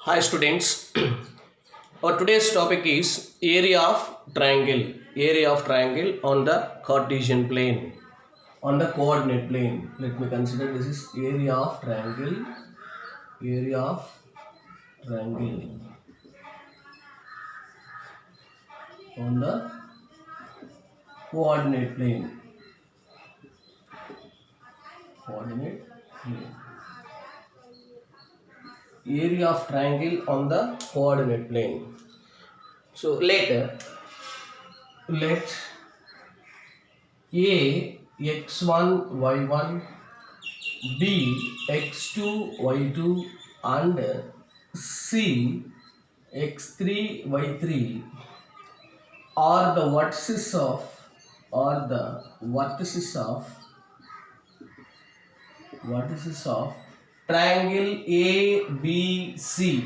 Hi students. Our today's topic is area of triangle. Area of triangle on the Cartesian plane. On the coordinate plane. Let me consider this is area of triangle. Area of triangle on the coordinate plane. Coordinate plane. Area of triangle on the coordinate plane. So later let A x1 y1 B x2 y2 and C x3 y3 are the vertices of triangle ABC.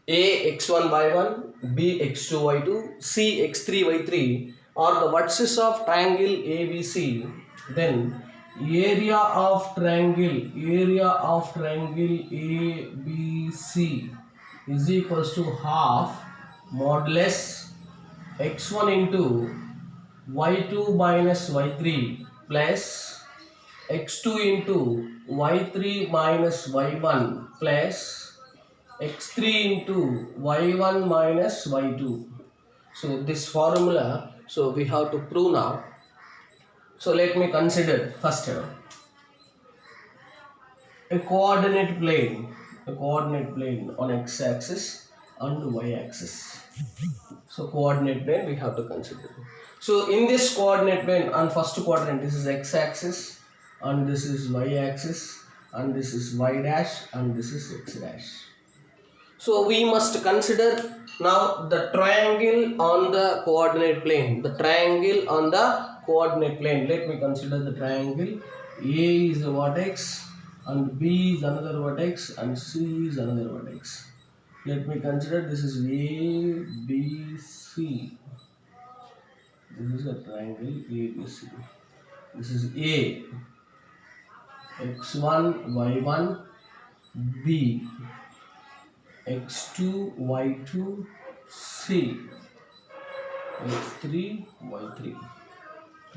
A x1 y1 B x2 y2 C x3 y3 are the vertices of triangle ABC. Then area of triangle ABC is equals to half modulus x1 into y2 minus y3 plus x2 into y3 minus y1 plus x3 into y1 minus y2. So this formula, so we have to prove now. So let me consider first a coordinate plane on x-axis and y-axis. So coordinate plane we have to consider. So in this coordinate plane, on first quadrant, this is x-axis and this is y-axis and this is y dash and this is x dash. So we must consider now the triangle on the coordinate plane. The triangle on the coordinate plane. Let me consider the triangle. A is a vertex and B is another vertex and C is another vertex. Let me consider this is A, B, C. This is a triangle A, B, C. This is A, x1, y1, B, x2, y2, C, x3, y3.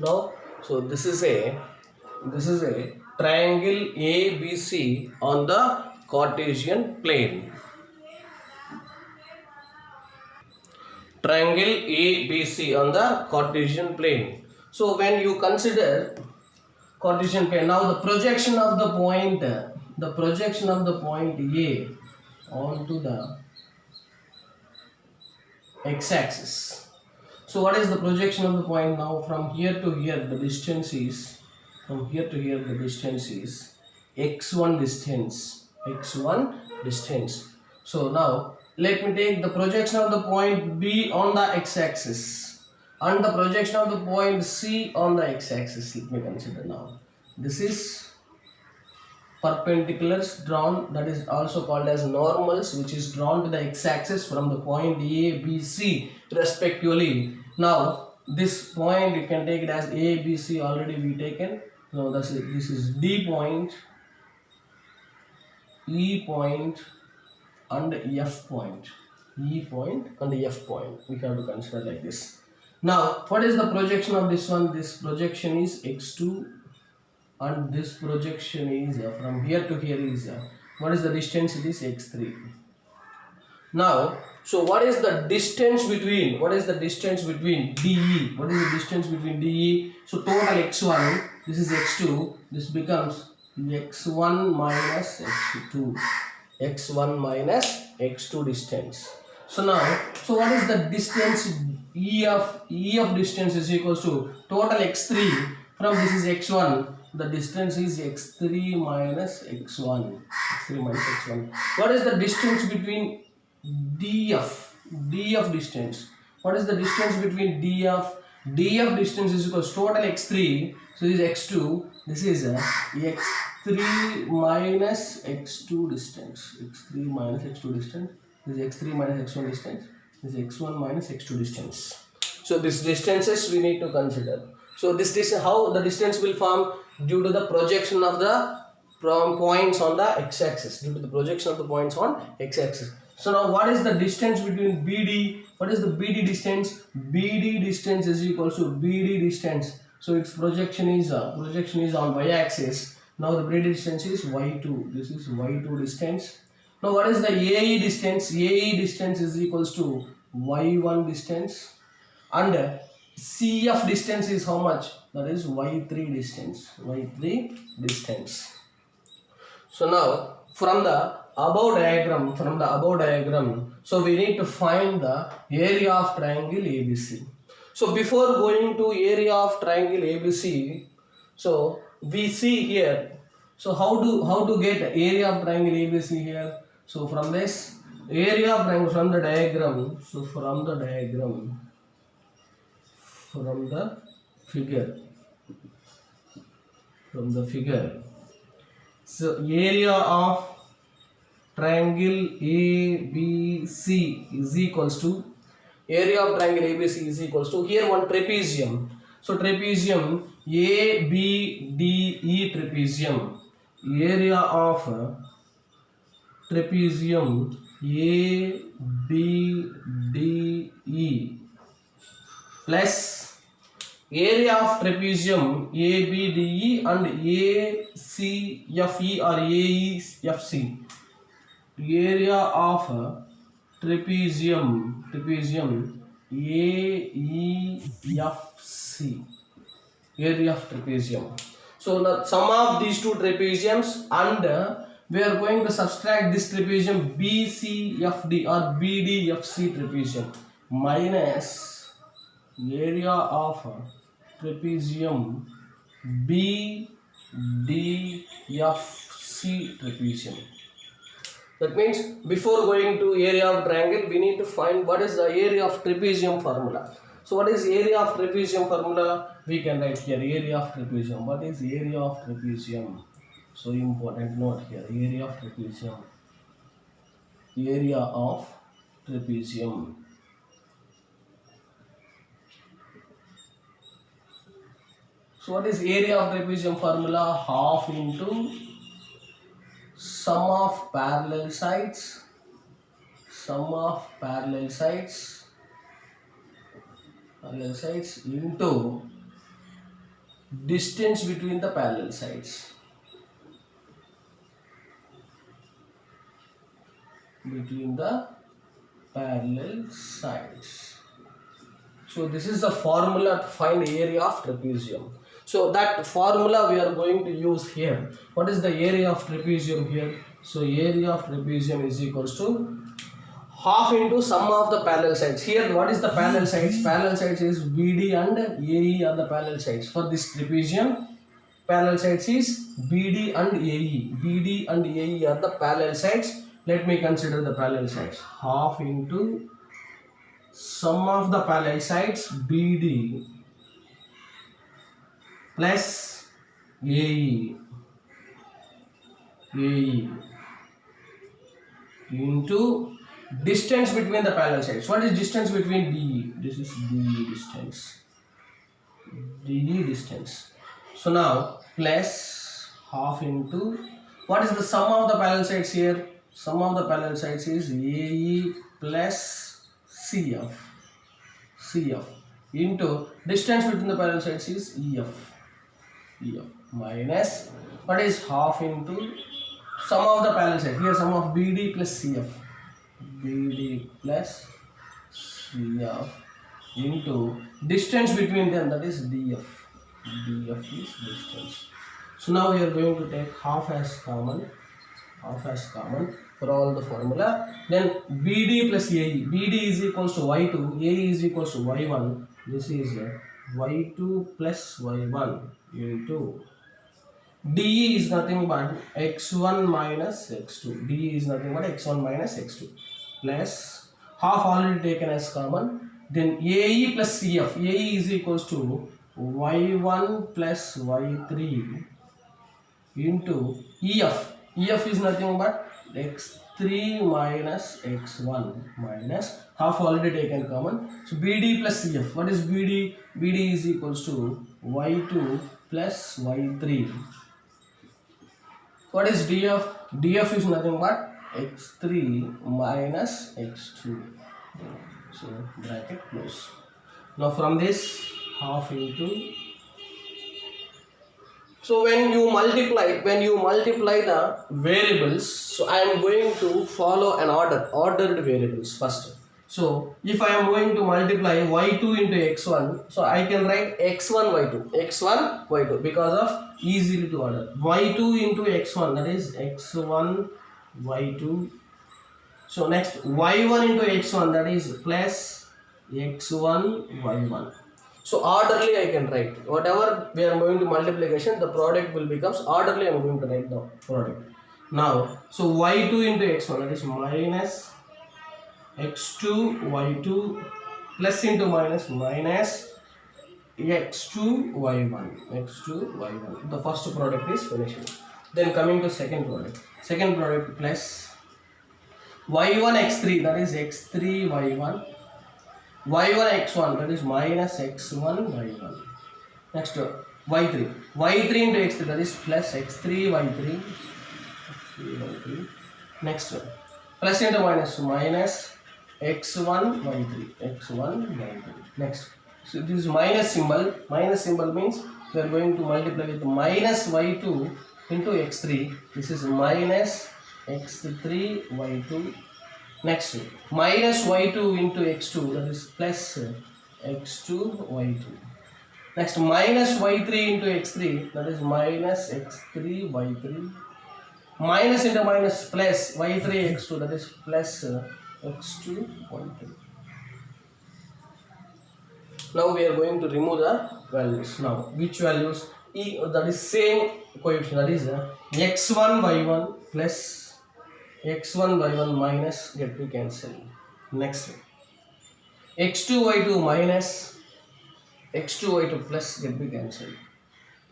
Now, so this is a triangle ABC on the Cartesian plane. Triangle ABC on the Cartesian plane. So when you consider Cartesian plane, now the projection of the point A onto the x-axis. So what is the projection of the point now? From here to here the distance is x1 distance. So now let me take the projection of the point B on the x-axis and the projection of the point C on the x-axis. Let me consider now. This is perpendiculars drawn, that is also called as normals, which is drawn to the x-axis from the point A, B, C respectively. Now this point you can take it as A, B, C already we taken. So this is D point, E point and F point. E point and F point we have to consider like this. Now what is the projection of this one? This projection is x2 and this projection is from here to here is what is the distance? It is x3. Now so what is the distance between DE? What is the distance between DE? So total x1, this is x2, this becomes x1 minus x2 distance. So now, so what is the distance? E of distance is equals to total x3 from this is x1, the distance is x3 minus x1. What is the distance between DF distance? What is the distance between DF distance is equals to total x3, so this is x2, this is x3 minus x2 distance, this is x3 minus x1 distance, this is x1 minus x2 distance. So these distances we need to consider. So this distance, how the distance will form? Due to the projection of the from points on the x-axis due to the projection of the points on x-axis. So now what is the distance between BD? What is the BD distance? BD distance is equal to BD distance. So its projection is on y-axis. Now the BD distance is y2. This is y2 distance. Now what is the AE distance? AE distance is equals to y1 distance, and CF distance is how much? That is y3 distance. Y3 distance. So now from the above diagram, so we need to find the area of triangle ABC. So before going to area of triangle ABC, so we see here. So how to get area of triangle ABC here? So from this area of triangle, from the diagram, so from the figure, so area of triangle ABC is equals to, area of triangle ABC is equals to, here one trapezium. So trapezium ABDE trapezium, area of trapezium ABDE plus area of trapezium ABDE and ACFE or AEFC, area of trapezium AEFC, area of trapezium. So the sum of these two trapeziums, and we are going to subtract this trapezium BCFD or BDFC trapezium minus area of trapezium BDFC trapezium. That means before going to area of triangle, we need to find what is the area of trapezium formula. So what is area of trapezium formula? We can write here area of trapezium. What is area of trapezium? So important note here, area of trapezium. Area of trapezium. So what is area of trapezium formula? Half into sum of parallel sides into distance between the parallel sides. So this is the formula to find area of trapezium. So that formula we are going to use here. What is the area of trapezium here? So area of trapezium is equals to half into sum of the parallel sides. Here what is the parallel sides? Parallel sides is BD and AE are the parallel sides. For this trapezium, parallel sides is BD and AE. BD and AE are the parallel sides. Let me consider the parallel sides. Half into sum of the parallel sides BD plus AE into distance between the parallel sides. What is distance between DE? This is DE distance. So now plus half into, what is the sum of the parallel sides here? Sum of the parallel sides is AE plus CF into distance between the parallel sides is EF minus, what is half into sum of the parallel sides, here sum of BD plus CF into distance between them, that is DF is distance. So now we are going to take half as common for all the formula. Then BD plus AE, BD is equals to Y2, AE is equals to Y1. This is Y2 plus Y1 into DE is nothing but X1 minus X2. DE is nothing but X1 minus X2 plus half already taken as common. Then AE plus CF, AE is equals to Y1 plus Y3 into EF. EF is nothing but X3 minus X1 minus half already taken common. So BD plus CF. What is BD? BD is equals to Y2 plus Y3 What is df? Df is nothing but x3 minus x2. So bracket close. Now from this half into, so when you multiply the variables, so I am going to follow an ordered variables first. So if I am going to multiply y2 into x1, so I can write x1 y2 because of easily to order. Y2 into x1, that is x1 y2. So next y1 into x1, that is plus x1 y1. So orderly I can write. Whatever we are going to multiplication, the product will becomes orderly. I am going to write the product. Now, so y2 into x1, that is minus x2 y2 plus into minus x2 y1. The first product is finished. Then coming to second product. Second product plus y1 x3, that is x3 y1. y1 x1, that is minus x1 y1. Next y3 into x3, that is plus x3 y3. Next plus into minus x1 y3. Next, so this is minus symbol. Minus symbol means we are going to multiply with minus y2 into x3. This is minus x3 y2. Next, minus y2 into x2, that is plus x2 y2. Next, minus y3 into x3, that is minus x3 y3. Minus into minus plus y3 x2, that is plus x2 y2. Now we are going to remove the values. Now which values? That is same coefficient, that is x1 y1 plus x1 y1 minus get to cancel. Next, x2 y2 minus x2 y2 plus get to cancel.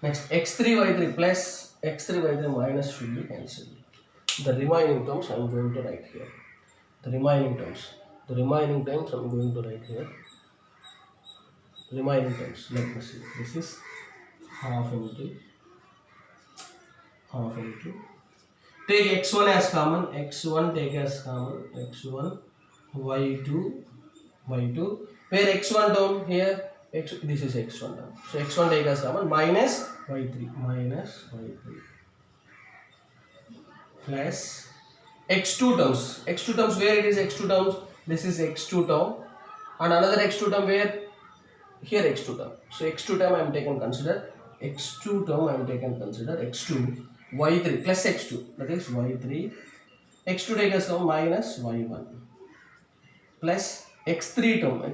Next, x3 y3 plus x3 y3 minus should be cancelled. The remaining terms I am going to write here. The remaining terms I am going to write here. Remaining terms, let me see. This is half into. Take x1 as common, x1 take as common, x1 y2. Where x1 term here, this is x1 term. So x1 take as common, minus y3 plus x2 terms where it is x2 terms, this is x2 term, and another x2 term where here x2 term. So x2 term I am taken consider, x2 y3 plus x2, that is y3. x2 take as common minus y1 plus x3 term I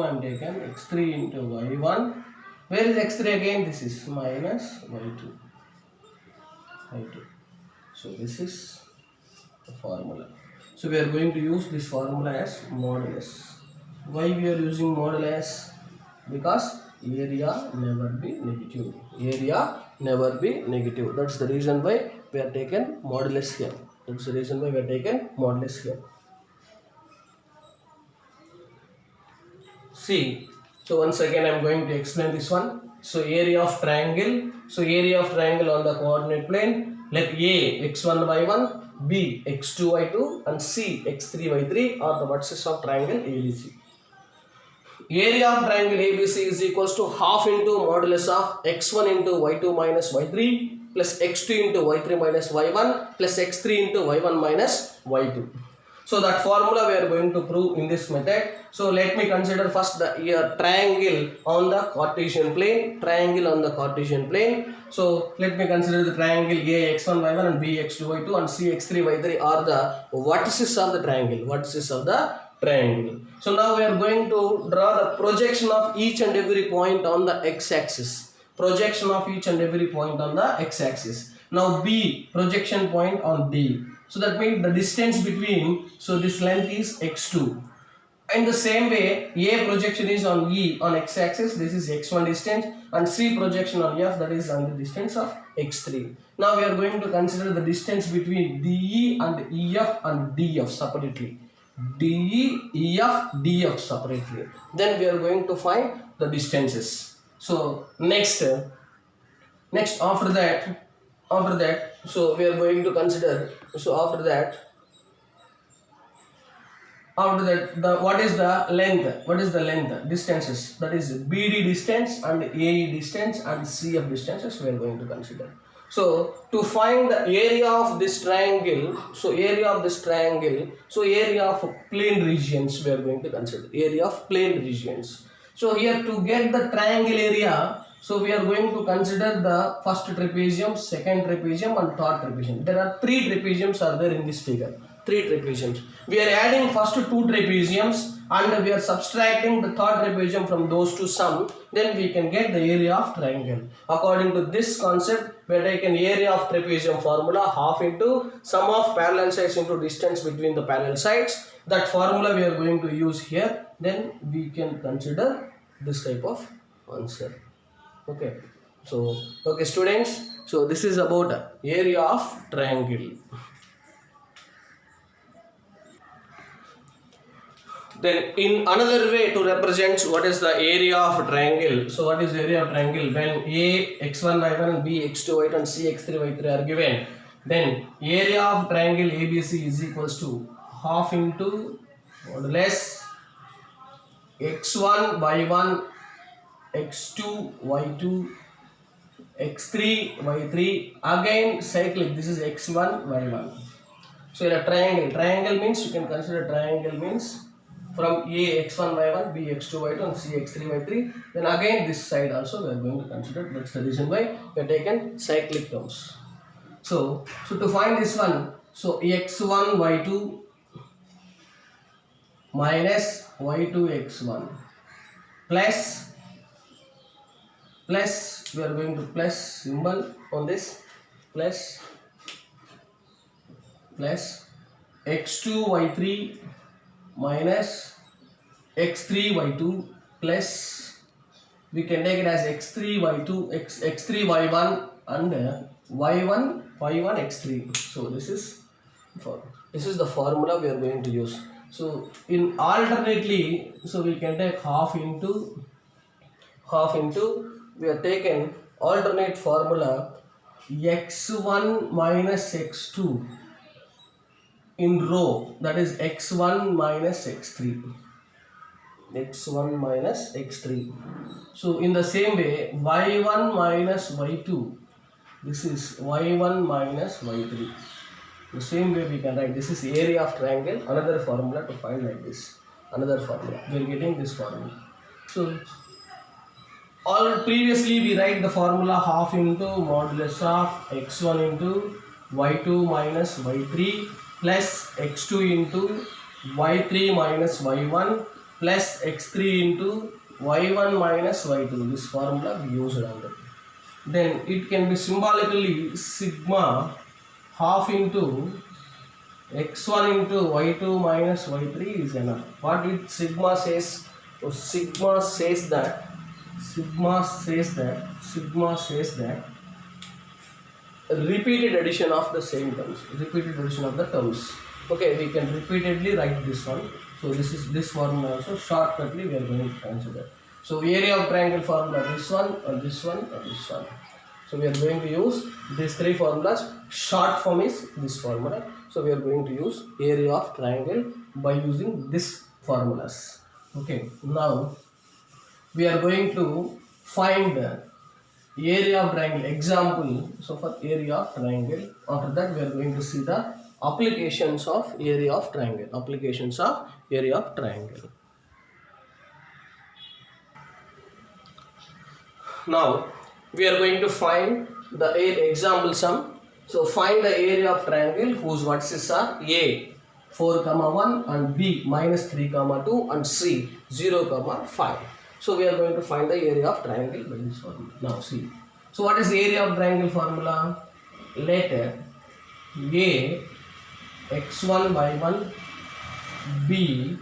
am taken, x3 into y1. Where is x3 again? This is minus y2. So this is the formula. So we are going to use this formula as modulus. Why we are using modulus? Because area never be negative. That's the reason why we are taken modulus here. See, so once again I am going to explain this one. So area of triangle. So area of triangle on the coordinate plane. Let A x1 y1, B x2 y2, and C x3 y3 are the vertices of triangle ABC. Area of triangle ABC is equals to half into modulus of x1 into y2 minus y3 plus x2 into y3 minus y1 plus x3 into y1 minus y2. So that formula we are going to prove in this method. So let me consider first the triangle on the Cartesian plane. So let me consider the triangle A x1 y1 and B x2 y2 and C x3 y3 are the vertices of the triangle. So now we are going to draw the projection of each and every point on the x-axis. Now B projection point on D. So that means the distance between, so this length is x2. In the same way, A projection is on E on x-axis, this is x1 distance, and C projection on F, that is on the distance of x3. Now we are going to consider the distance between DE and EF and DF separately. DE, EF, DF separately. Then we are going to find the distances. So next after that, After that, so we are going to consider, so after that the what is the length distances, that is BD distance and AE distance and CF distances we are going to consider. So to find the area of this triangle, so area of plane regions we are going to consider, area of plane regions. So here to get the triangle area, so we are going to consider the first trapezium, second trapezium and third trapezium. There are three trapeziums are there in this figure. Three trapeziums. We are adding first two trapeziums and we are subtracting the third trapezium from those two sum. Then we can get the area of triangle. According to this concept, we are taking area of trapezium formula half into sum of parallel sides into distance between the parallel sides. That formula we are going to use here. Then we can consider this type of answer. Okay. So, okay students. So this is about area of triangle. Then in another way to represent what is the area of triangle. So what is the area of triangle? When A x1 y1 and B x2 y2 and C x3 y3 are given, then area of triangle ABC is equals to half into modulus x1 y1 x2 y2 x3 y3, again cyclic, this is x1 y1. So in a triangle means you can consider triangle means from A x1 y1, B x2 y2 and C x3 y3. Then again this side also we are going to consider. That's the reason why we are taken cyclic terms. So to find this one, so x1 y2 minus y2 x1 plus we are going to plus symbol on this plus x2 y3 minus x3 y2 plus we can take it as x3 y2 x3 y1 and y1 x3. So this is the formula we are going to use. So in alternately, so we can take half into we are taken alternate formula x1 minus x2 in row, that is x1 minus x3, so in the same way y1 minus y2, this is y1 minus y3. The same way we can write, this is area of triangle, another formula to find like this, another formula we are getting this formula. So all previously we write the formula half into modulus of x1 into y2 minus y3 plus x2 into y3 minus y1 plus x3 into y1 minus y2. This formula we used under. Then it can be symbolically sigma half into x1 into y2 minus y3 is enough. What it sigma says? So sigma says that repeated addition of the same terms, okay, we can repeatedly write this one. So this formula also shortcutly we are going to consider. So area of triangle formula, this one or this one or this one. So we are going to use these three formulas. Short form is this formula. So we are going to use area of triangle by using this formulas. Okay, now we are going to find the area of triangle example. So for area of triangle, after that we are going to see the applications of area of triangle. Now we are going to find the example sum. So find the area of triangle whose vertices are A 4, 1 and B -3, 2 and C 0, 5. So we are going to find the area of triangle by this formula. Now see. So what is the area of triangle formula? Let A x1 y1 B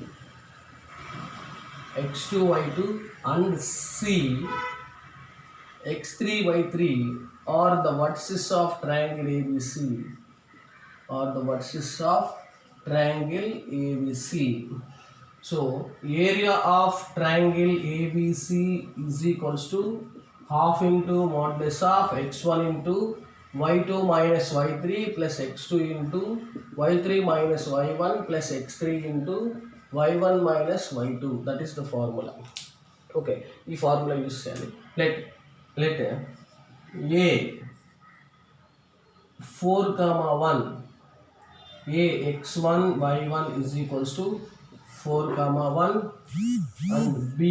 x2 y2 and C x3 y3 are the vertices of triangle ABC. So area of triangle ABC is equals to half into modulus of x1 into y2 minus y3 plus x2 into y3 minus y1 plus x3 into y1 minus y2. That is the formula. Okay, ఈ formula use చేయాలి. let a 4 comma 1 a x1 y1 is equals to 4 comma 1 and b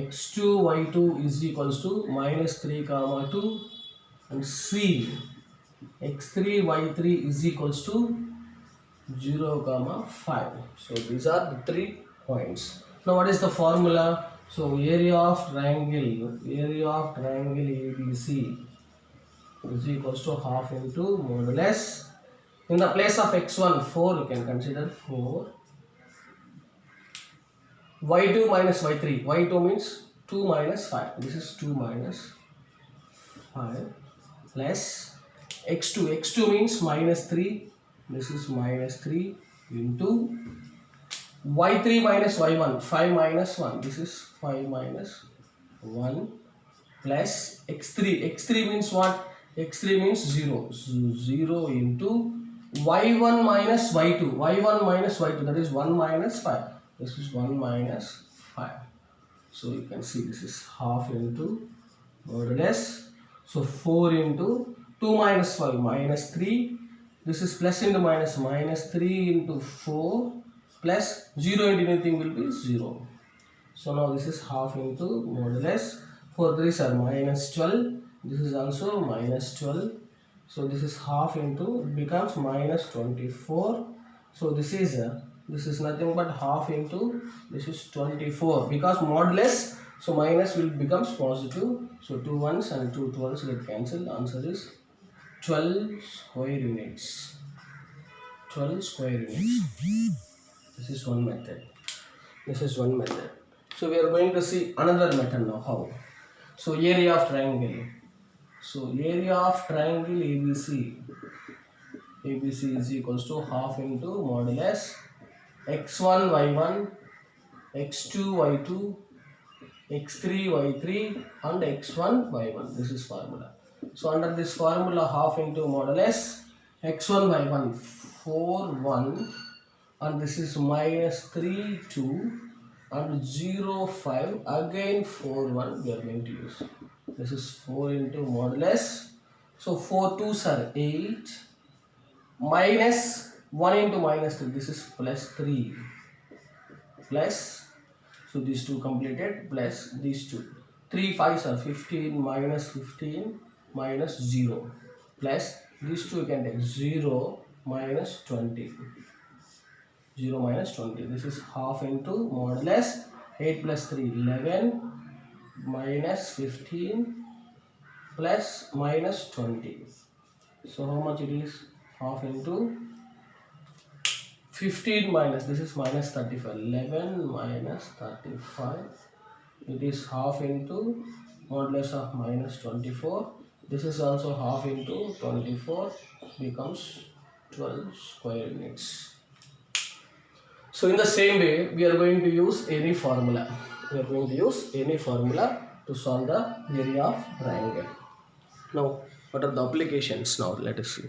x2 y2 is equals to minus 3 comma 2 and c x3 y3 is equals to 0 comma 5. So these are the 3 points. Now what is the formula? So area of triangle ABC is equals to half into modulus. In the place of x1 4, you can consider 4. y2 minus y3. y2 means 2 minus 5. This is 2 minus 5 plus x2 means minus 3. This is minus 3 into y3 minus y1. 5 minus 1. This is 5 minus 1 plus x3 means what? x3 means 0. So 0 into y1 minus y2. That is 1 minus 5. This is 1 minus 5. So you can see this is half into modulus. So 4 into 2 minus 5 minus 3. This is plus into minus 3 into 4 plus 0 into anything will be 0. So now this is half into modulus. 4 3s are minus 12. This is also minus 12. So this is half into, it becomes minus 24. So this is nothing but half into, this is 24 because modulus, so minus will becomes positive. So 2 1s and 2 12s get cancelled. Answer is 12 square units. 12 square units. This is one method. So we are going to see another method now. How? So area of triangle. So area of triangle ABC is equals to half into modulus x1 y1, x2 y2, x3 y3 and x1 y1. This is formula. So under this formula, half into modulus x1 y1 4 1 and this is minus 3 2 and 0 5, again 4 1 we are going to use. This is 4 into modulus. So 4 2s are 8 minus 1 into minus 3. This is plus 3 plus, so these two completed, plus these two. 3 5s are 15 minus 15 minus 0 plus these two you can take 0 minus 20. 0 minus 20. This is half into modulus 8 plus 3 11 minus 15 plus minus 20. So how much it is? Half into 15 minus, this is minus 35. 11 minus 35. It is half into modulus of minus 24. This is also half into 24, becomes 12 square units. So in the same way, we are going to use any formula. To solve the area of triangle. Now, what are the applications? Now, let us see.